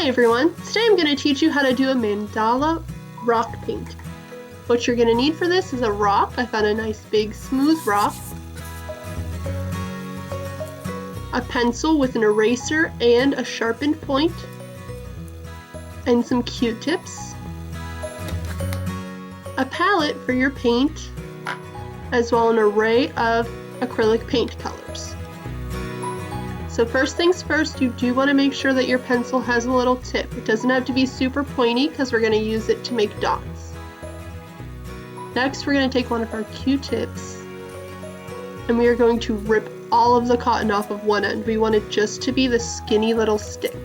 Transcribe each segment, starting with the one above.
Hi everyone, today I'm going to teach you how to do a mandala rock painting. What you're going to need for this is a rock. I found a nice big smooth rock, a pencil with an eraser and a sharpened point, and some Q-tips, a palette for your paint, as well as an array of acrylic paint colors. So first things first, you do want to make sure that your pencil has a little tip. It doesn't have to be super pointy because we're going to use it to make dots. Next, we're going to take one of our Q-tips and we are going to rip all of the cotton off of one end. We want it just to be the skinny little stick.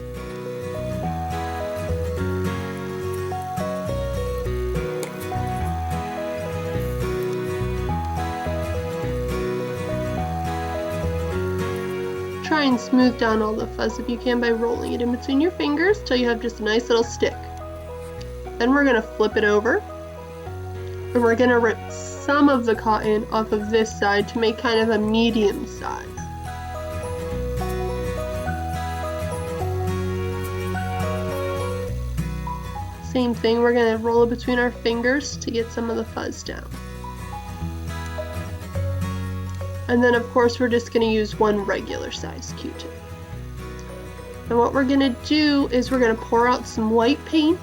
Try and smooth down all the fuzz if you can by rolling it in between your fingers till you have just a nice little stick. Then we're going to flip it over and we're going to rip some of the cotton off of this side to make kind of a medium size. Same thing, we're going to roll it between our fingers to get some of the fuzz down. And then of course we're just going to use one regular size Q-tip. And what we're going to do is we're going to pour out some white paint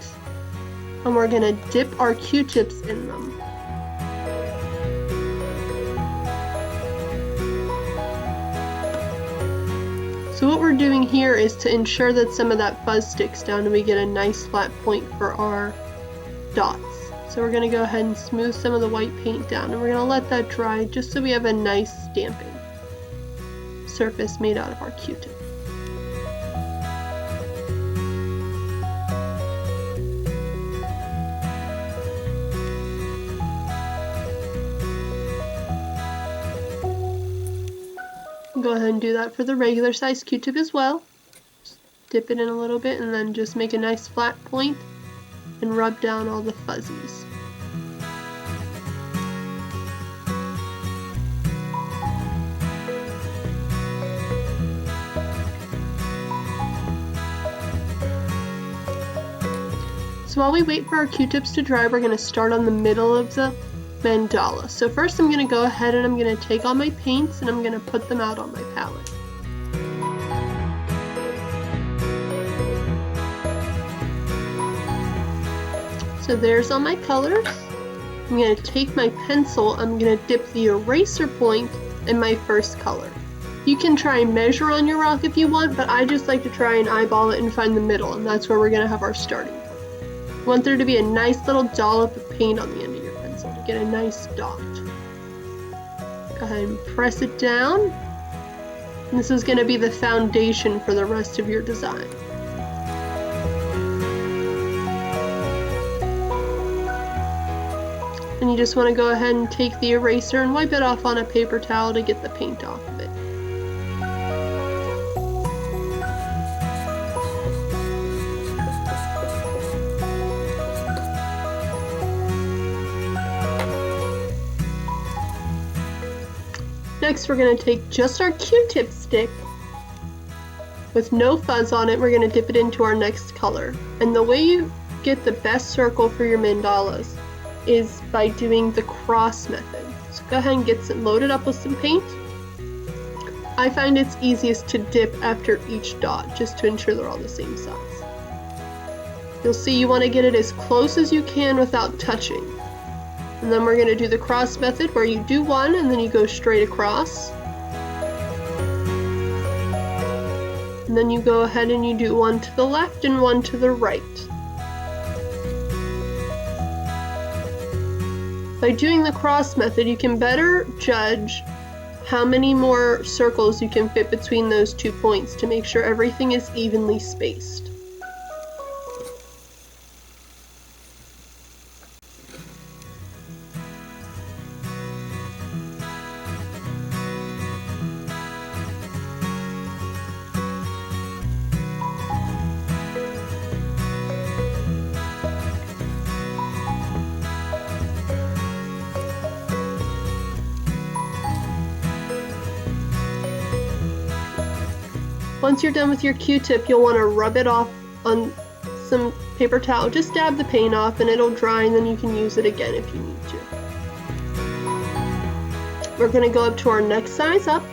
and we're going to dip our Q-tips in them. So what we're doing here is to ensure that some of that fuzz sticks down and we get a nice flat point for our dots. So we're going to go ahead and smooth some of the white paint down and we're going to let that dry just so we have a nice stamping surface made out of our Q-tip. Go ahead and do that for the regular size Q-tip as well. Just dip it in a little bit and then just make a nice flat point and rub down all the fuzzies. So while we wait for our Q-tips to dry, we're going to start on the middle of the mandala. So first I'm going to go ahead and I'm going to take all my paints and I'm going to put them out on my palette. So there's all my colors. I'm going to take my pencil, I'm going to dip the eraser point in my first color. You can try and measure on your rock if you want, but I just like to try and eyeball it and find the middle, and that's where we're going to have our starting point. You want there to be a nice little dollop of paint on the end of your pencil to get a nice dot. Go ahead and press it down. And this is going to be the foundation for the rest of your design. And you just want to go ahead and take the eraser and wipe it off on a paper towel to get the paint off of it. Next we're going to take just our Q-tip stick with no fuzz on it. We're going to dip it into our next color. And the way you get the best circle for your mandalas is by doing the cross method. So go ahead and get loaded up with some paint. I find it's easiest to dip after each dot just to ensure they're all the same size. You'll see you want to get it as close as you can without touching. And then we're going to do the cross method where you do one and then you go straight across. And then you go ahead and you do one to the left and one to the right. By doing the cross method, you can better judge how many more circles you can fit between those 2 points to make sure everything is evenly spaced. Once you're done with your Q-tip, you'll want to rub it off on some paper towel, just dab the paint off and it'll dry, and then you can use it again if you need to. We're going to go up to our next size up,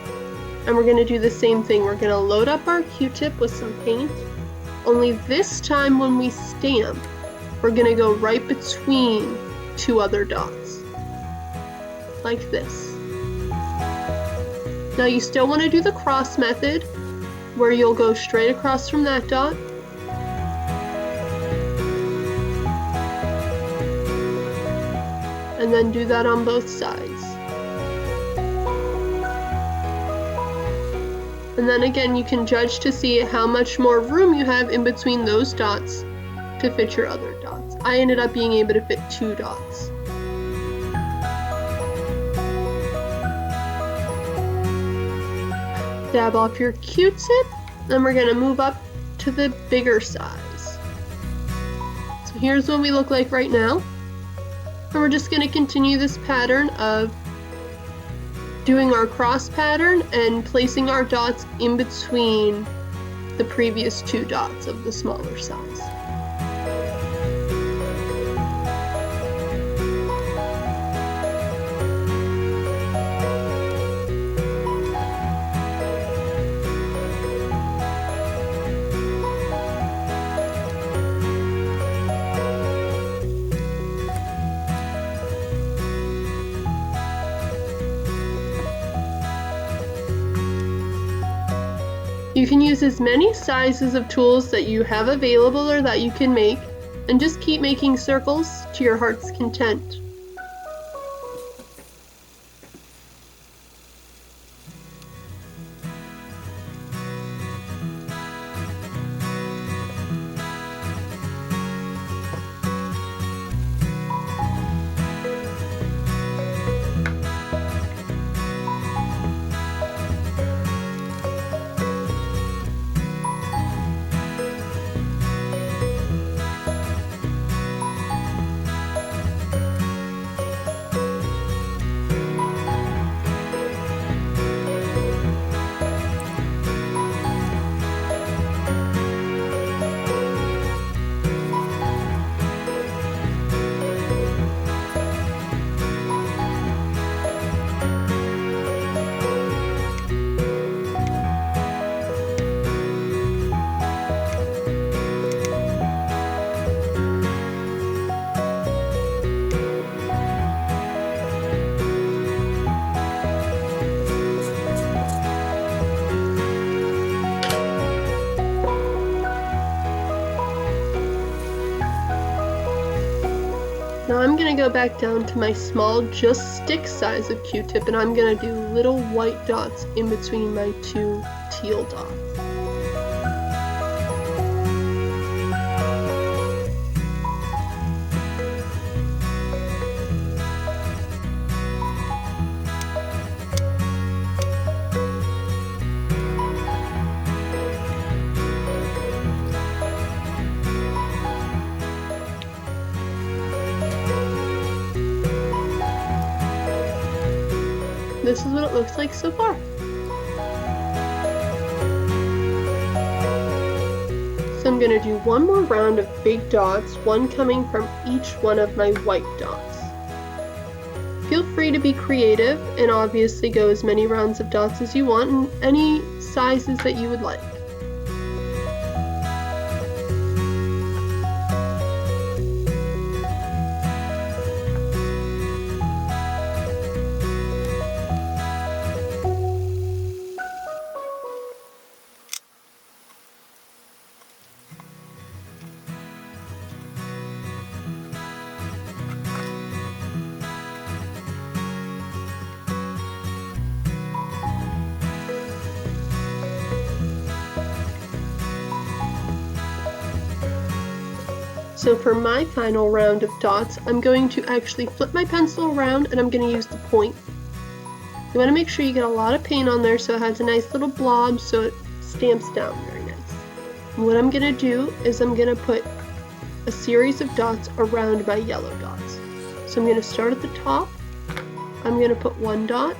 and we're going to do the same thing. We're going to load up our Q-tip with some paint, only this time when we stamp, we're going to go right between two other dots, like this. Now you still want to do the cross method, where you'll go straight across from that dot, and then do that on both sides. And then again, you can judge to see how much more room you have in between those dots to fit your other dots. I ended up being able to fit 2 dots. Dab off your Q-tip, then we're going to move up to the bigger size. So here's what we look like right now. And we're just going to continue this pattern of doing our cross pattern and placing our dots in between the previous 2 dots of the smaller size. You can use as many sizes of tools that you have available or that you can make, and just keep making circles to your heart's content. Now I'm going to go back down to my small, just stick size of Q-tip, and I'm going to do little white dots in between my 2 teal dots. This is what it looks like so far. So I'm going to do one more round of big dots, one coming from each one of my white dots. Feel free to be creative and obviously go as many rounds of dots as you want and any sizes that you would like. So for my final round of dots, I'm going to actually flip my pencil around and I'm going to use the point. You want to make sure you get a lot of paint on there so it has a nice little blob so it stamps down very nice. And what I'm going to do is I'm going to put a series of dots around my yellow dots. So I'm going to start at the top, I'm going to put 1 dot,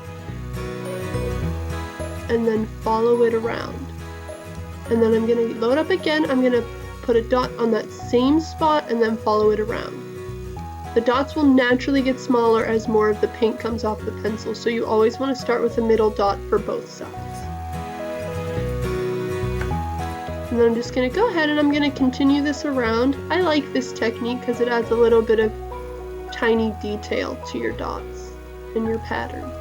and then follow it around. And then I'm going to load up again, I'm going to put a dot on that same spot and then follow it around. The dots will naturally get smaller as more of the paint comes off the pencil, so you always want to start with a middle dot for both sides. And then I'm just going to go ahead and I'm going to continue this around. I like this technique because it adds a little bit of tiny detail to your dots and your pattern.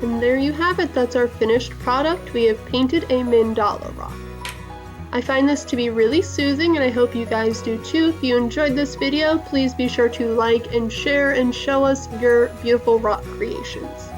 And there you have it, that's our finished product. We have painted a mandala rock. I find this to be really soothing and I hope you guys do too. If you enjoyed this video, please be sure to like and share and show us your beautiful rock creations.